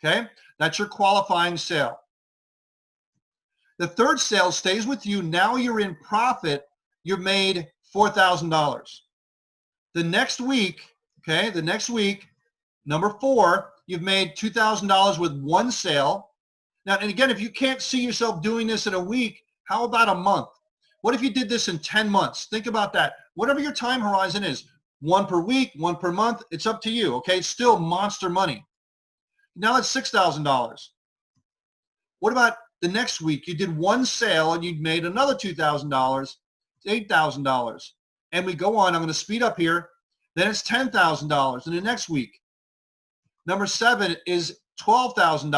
okay? That's your qualifying sale. The third sale stays with you. Now you're in profit. You've made $4,000. The next week, okay, number 4, you've made $2,000 with one sale. Now, and again, if you can't see yourself doing this in a week, how about a month? What if you did this in 10 months? Think about that. Whatever your time horizon is, 1 per week, 1 per month, it's up to you, okay? It's still monster money. Now it's $6,000. What about the next week? You did one sale and you made another $2,000, $8,000. And we go on. I'm going to speed up here. Then it's $10,000 in the next week. Number 7 is $12,000.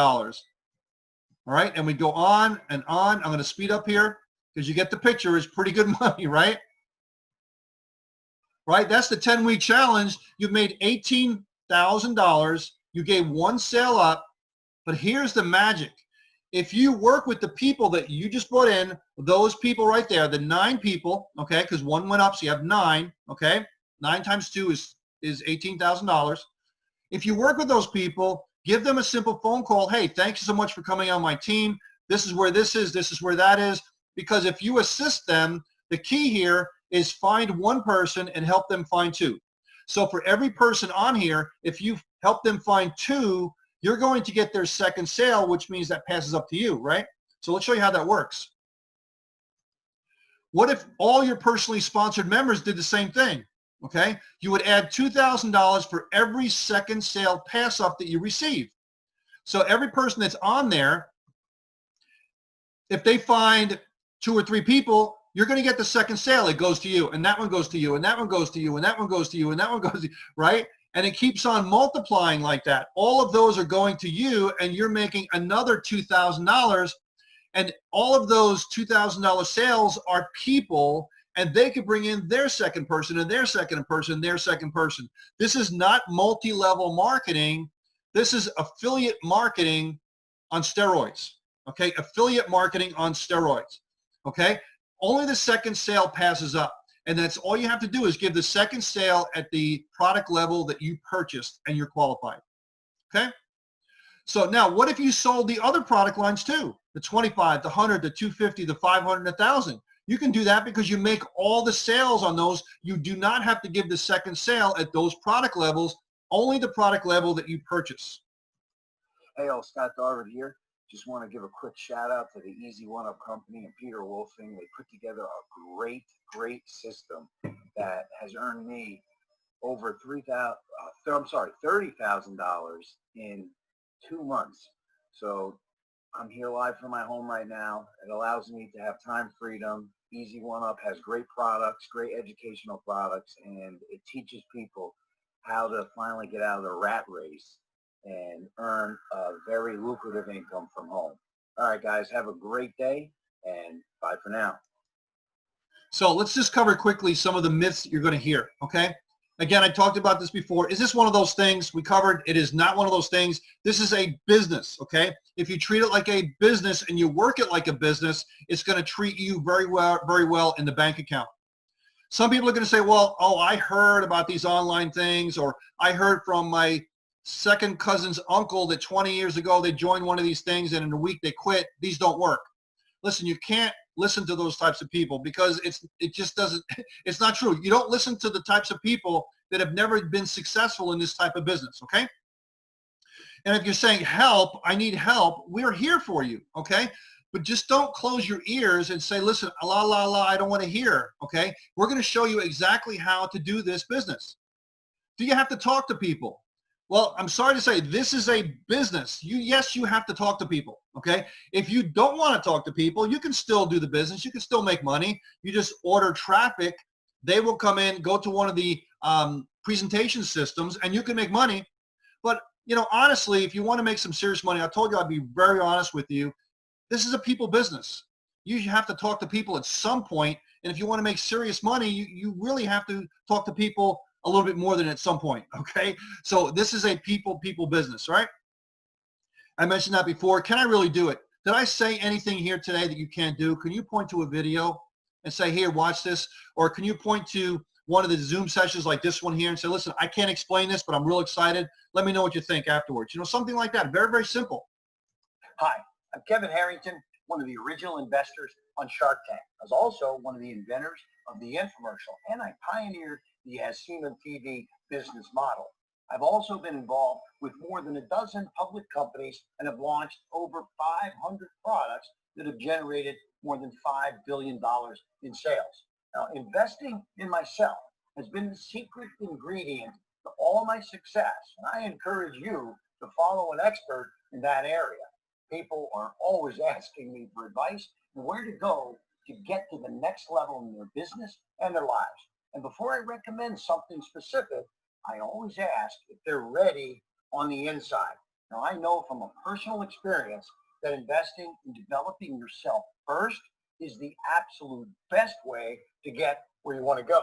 All right, and we go on and on. I'm going to speed up here because you get the picture. It's pretty good money, right? Right, that's the 10-week challenge. You've made $18,000. You gave one sale up, but here's the magic. If you work with the people that you just brought in, those people right there, the 9 people, okay, because one went up, so you have 9, okay? 9 times 2 is $18,000. If you work with those people, give them a simple phone call. Hey, thank you so much for coming on my team. This is where this is where that is. Because if you assist them, the key here is find one person and help them find 2. So for every person on here, if you help them find 2, you're going to get their second sale, which means that passes up to you, right? So let's show you how that works. What if all your personally sponsored members did the same thing? Okay, you would add $2,000 for every second sale pass up that you receive. So every person that's on there, if they find 2 or 3 people, you're going to get the second sale. It goes to you, and that one goes to you, and that one goes to you, and that one goes to you, and that one goes to you, right? And it keeps on multiplying like that. All of those are going to you, and you're making another $2,000. And all of those $2,000 sales are people, and they could bring in their second person and their second person and their second person. This is not multi-level marketing. This is affiliate marketing on steroids. Okay, affiliate marketing on steroids. Okay, only the second sale passes up. And that's all you have to do is give the second sale at the product level that you purchased and you're qualified. Okay? So now what if you sold the other product lines too? The 25, the 100, the 250, the 500, and 1,000. You can do that because you make all the sales on those. You do not have to give the second sale at those product levels, only the product level that you purchase. Hey, all, Scott Darvin here. Just want to give a quick shout out to the Easy1up company and Peter Wolfing. They put together a great system that has earned me over $30,000 in 2 months. So I'm here live from my home right now. It allows me to have time freedom. Easy1up has great products, great educational products, and it teaches people how to finally get out of the rat race and earn a very lucrative income from home. All right, guys, have a great day, and bye for now. So let's just cover quickly some of the myths you're going to hear, okay? Again, I talked about this before. Is this one of those things we covered? It is not one of those things. This is a business, okay? If you treat it like a business and you work it like a business, it's going to treat you very well in the bank account. Some people are going to say, well, oh, I heard about these online things, or I heard from my second cousin's uncle that 20 years ago they joined one of these things and in a week they quit. These don't work. Listen, you can't listen to those types of people because it just doesn't, it's not true. You don't listen to the types of people that have never been successful in this type of business, okay? And if you're saying help, I need help, we're here for you, okay? But just don't close your ears and say, listen, I don't want to hear, okay? We're going to show you exactly how to do this business. Do you have to talk to people? Well, I'm sorry to say, this is a business. Yes, you have to talk to people, okay? If you don't want to talk to people, you can still do the business. You can still make money. You just order traffic. They will come in, go to one of the presentation systems, and you can make money. But, you know, honestly, if you want to make some serious money, I told you I'd be very honest with you. This is a people business. You have to talk to people at some point, and if you want to make serious money, you really have to talk to people a little bit more than at some point, okay? So this is a people business, right? I mentioned that before. Can I really do it? Did I say anything here today that you can't do? Can you point to a video and say, here, watch this? Or can you point to one of the Zoom sessions like this one here and say, listen, I can't explain this, but I'm real excited. Let me know what you think afterwards. You know, something like that. Very, very simple. Hi, I'm Kevin Harrington, one of the original investors on Shark Tank. I was also one of the inventors of the infomercial, and I pioneered the Easy1up TV business model. I've also been involved with more than a dozen public companies and have launched over 500 products that have generated more than $5 billion in sales. Now, investing in myself has been the secret ingredient to all my success, and I encourage you to follow an expert in that area. People are always asking me for advice and where to go to get to the next level in their business and their lives. And before I recommend something specific, I always ask if they're ready on the inside. Now, I know from a personal experience that investing in developing yourself first is the absolute best way to get where you want to go.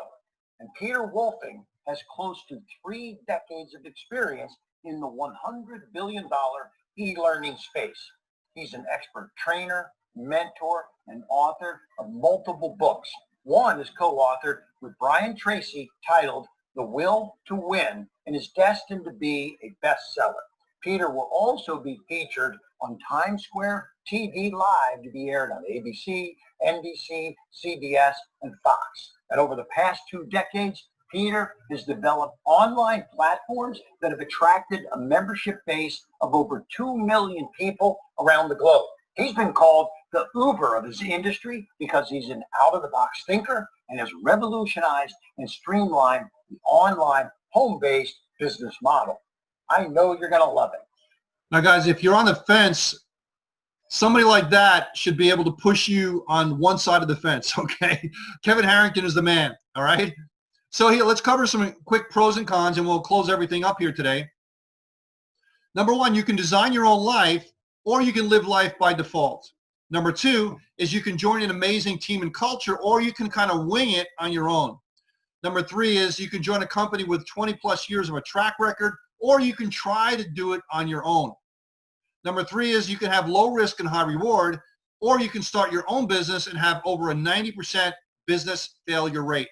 And Peter Wolfing has close to 3 decades of experience in the $100 billion e-learning space. He's an expert trainer, mentor, and author of multiple books. One is co-authored with Brian Tracy titled The Will to Win and is destined to be a bestseller. Peter will also be featured on Times Square TV Live to be aired on ABC, NBC, CBS, and Fox. And over the past 2 decades, Peter has developed online platforms that have attracted a membership base of over 2 million people around the globe. He's been called the Uber of his industry because he's an out-of-the-box thinker and has revolutionized and streamlined the online home-based business model. I know you're going to love it. Now, guys, if you're on the fence, somebody like that should be able to push you on one side of the fence, okay? Kevin Harrington is the man, all right? So here, let's cover some quick pros and cons, and we'll close everything up here today. Number 1, you can design your own life, or you can live life by default. Number 2 is you can join an amazing team and culture, or you can kind of wing it on your own. Number 3 is you can join a company with 20 plus years of a track record, or you can try to do it on your own. Number 3 is you can have low risk and high reward, or you can start your own business and have over a 90% business failure rate.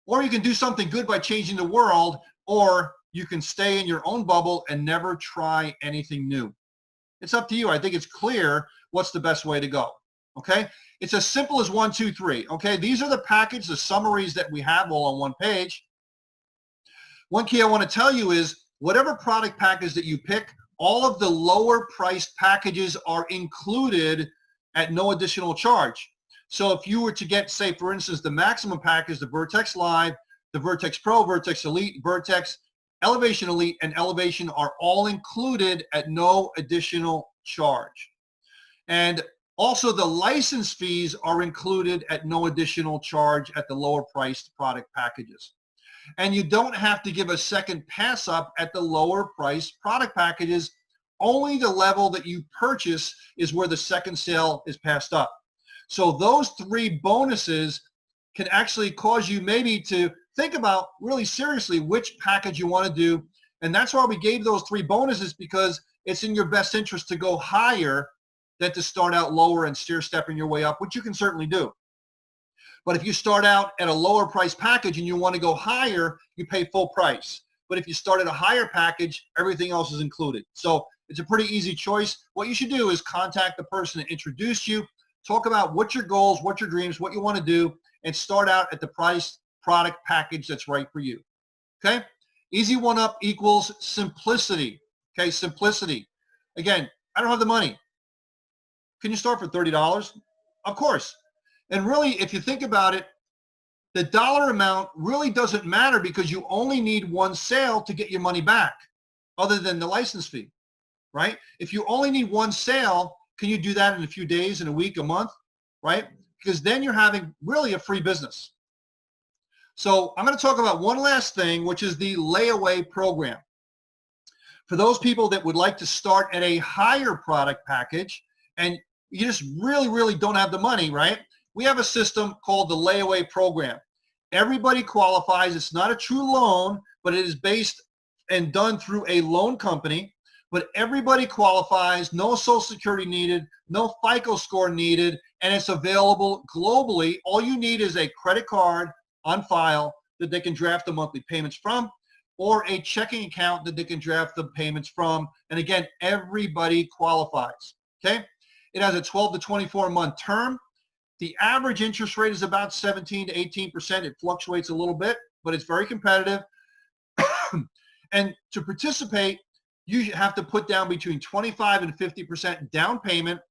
Or you can do something good by changing the world, or you can stay in your own bubble and never try anything new. It's up to you. I think it's clear what's the best way to go. Okay? It's as simple as 1, 2, 3. Okay? These are the package, the summaries that we have all on one page. One key I want to tell you is whatever product package that you pick, all of the lower priced packages are included at no additional charge. So if you were to get, say, for instance, the maximum package, the Vertex Live, the Vertex Pro, Vertex Elite, Vertex Elevation Elite, and Elevation are all included at no additional charge. And also the license fees are included at no additional charge at the lower priced product packages. And you don't have to give a second pass up at the lower priced product packages. Only the level that you purchase is where the second sale is passed up. So those 3 bonuses can actually cause you maybe to think about really seriously which package you want to do. And that's why we gave those 3 bonuses, because it's in your best interest to go higher than to start out lower and stair-stepping your way up, which you can certainly do. But if you start out at a lower price package and you want to go higher, you pay full price. But if you start at a higher package, everything else is included. So it's a pretty easy choice. What you should do is contact the person that introduced you, talk about what your goals, what your dreams, what you want to do, and start out at the price product package that's right for you. Okay? Easy1up equals simplicity. Okay, simplicity. Again, I don't have the money. Can you start for $30? Of course. And really, if you think about it, the dollar amount really doesn't matter, because you only need 1 sale to get your money back, other than the license fee, right? If you only need 1 sale, can you do that in a few days, in a week, a month, right? Because then you're having really a free business. So I'm going to talk about one last thing, which is the layaway program. For those people that would like to start at a higher product package and you just really don't have the money, right? We have a system called the layaway program. Everybody qualifies. It's not a true loan, but it is based and done through a loan company. But everybody qualifies, no Social Security needed, no FICO score needed, and it's available globally. All you need is a credit card on file that they can draft the monthly payments from, or a checking account that they can draft the payments from. And again, everybody qualifies, okay? It has a 12 to 24 month term. The average interest rate is about 17 to 18%. It fluctuates a little bit, but it's very competitive. And to participate, you have to put down between 25 and 50% down payment.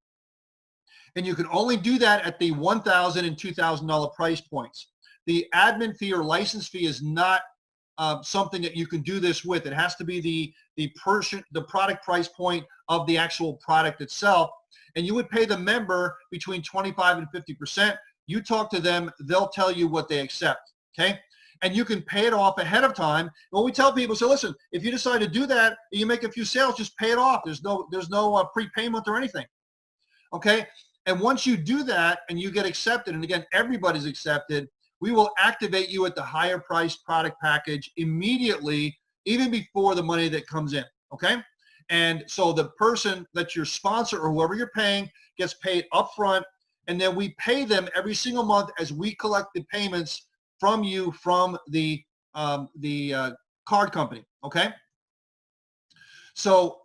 And you can only do that at the $1,000 and $2,000 price points. The admin fee or license fee is not something that you can do this with. It has to be the product price point of the actual product itself. And you would pay the member between 25 and 50%. You talk to them, they'll tell you what they accept, okay? And you can pay it off ahead of time. When we tell people, so listen, if you decide to do that, and you make a few sales, just pay it off. There's no prepayment or anything, okay? And once you do that and you get accepted, and again, everybody's accepted, we will activate you at the higher priced product package immediately, even before the money that comes in, okay? And so the person that's your sponsor or whoever you're paying gets paid upfront, and then we pay them every single month as we collect the payments from you from the card company, okay? So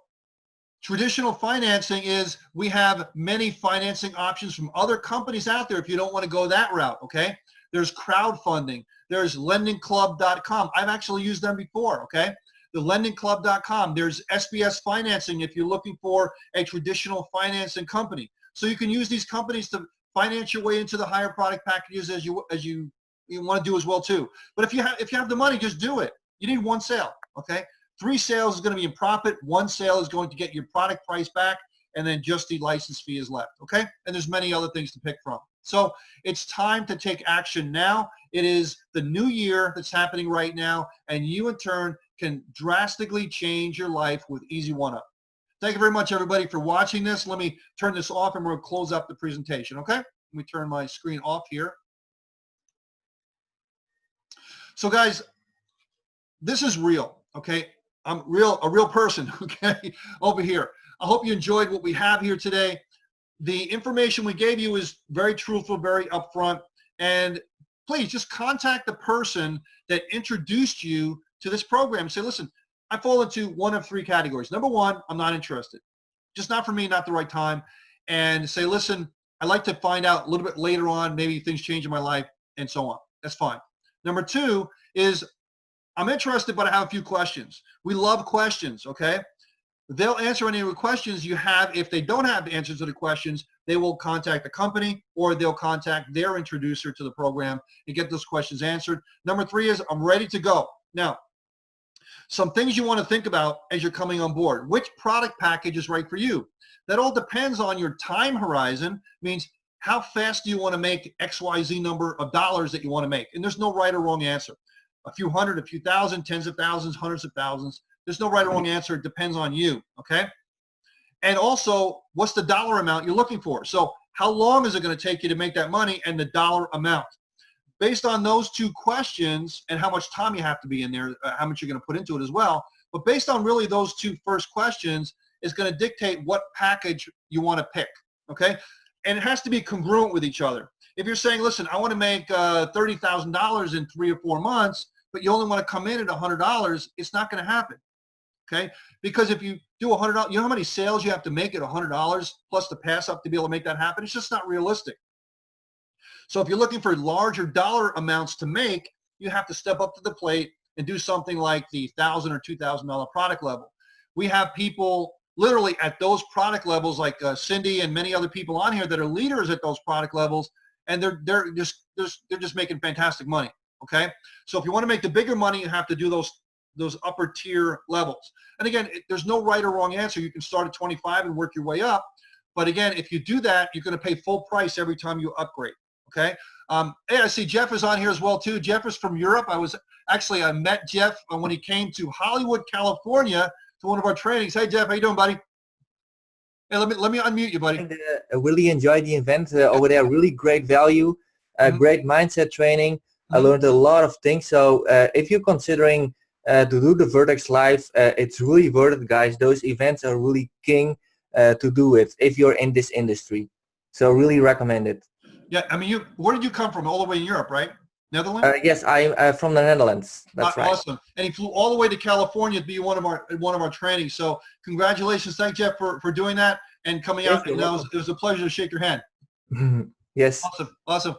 traditional financing is we have many financing options from other companies out there if you don't want to go that route, okay? There's crowdfunding. There's lendingclub.com. I've actually used them before, okay? The lendingclub.com. There's SBS financing if you're looking for a traditional financing company. So you can use these companies to finance your way into the higher product packages as you want to do as well too. But if you have the money, just do it. You need 1 sale, okay? 3 sales is going to be in profit. 1 sale is going to get your product price back, and then just the license fee is left, okay? And there's many other things to pick from. So it's time to take action now. It is the new year that's happening right now, and you in turn can drastically change your life with Easy1up. Thank you very much, everybody, for watching this. Let me turn this off, and we're going to close up the presentation, okay? Let me turn my screen off here. So, guys, this is real, okay? I'm a real person, okay, over here. I hope you enjoyed what we have here today. The information we gave you is very truthful, very upfront, and please just contact the person that introduced you to this program. Say, listen, I fall into one of three categories. Number one, I'm not interested. Just not for me, not the right time. And say, listen, I'd like to find out a little bit later on, maybe things change in my life and so on. That's fine. Number two is I'm interested, but I have a few questions. We love questions, okay? They'll answer any of the questions you have. If they don't have the answers to the questions, they will contact the company or they'll contact their introducer to the program and get those questions answered. Number three is I'm ready to go. Now, some things you want to think about as you're coming on board. Which product package is right for you? That all depends on your time horizon, means how fast do you want to make XYZ number of dollars that you want to make? And there's no right or wrong answer. A few hundred, a few thousand, tens of thousands, hundreds of thousands. There's no right or wrong answer. It depends on you, okay? And also, what's the dollar amount you're looking for? So how long is it going to take you to make that money and the dollar amount? Based on those two questions and how much time you have to be in there, how much you're going to put into it as well, but based on really those two first questions is going to dictate what package you want to pick, okay? And it has to be congruent with each other. If you're saying, listen, I want to make $30,000 in 3 or 4 months, but you only want to come in at $100, it's not going to happen, okay? Because if you do $100, you know how many sales you have to make at $100 plus the pass up to be able to make that happen? It's just not realistic. So if you're looking for larger dollar amounts to make, you have to step up to the plate and do something like the $1,000 or $2,000 product level. We have people literally at those product levels like Cindy and many other people on here that are leaders at those product levels, and they're just making fantastic money, okay? So if you want to make the bigger money, you have to do those upper tier levels. And again, there's no right or wrong answer. You can start at 25 and work your way up. But again, if you do that, you're going to pay full price every time you upgrade. Okay. Hey, I see Jeff is on here as well too. Jeff is from Europe. I met Jeff when he came to Hollywood, California to one of our trainings. Hey Jeff, how you doing, buddy? Hey, let me unmute you, buddy. And, I really enjoyed the event over there. Really great value, great mindset training. I learned a lot of things. So if you're considering to do the Vertex Live, it's really worth it, guys. Those events are really king to do it if you're in this industry. So really recommend it. Yeah, I mean, where did you come from? All the way in Europe, right? Netherlands? Yes, I'm from the Netherlands. That's right. Awesome. And he flew all the way to California to be one of our trainings. So congratulations. Thank Jeff for doing that and coming out. And it was a pleasure to shake your hand. Yes. Awesome.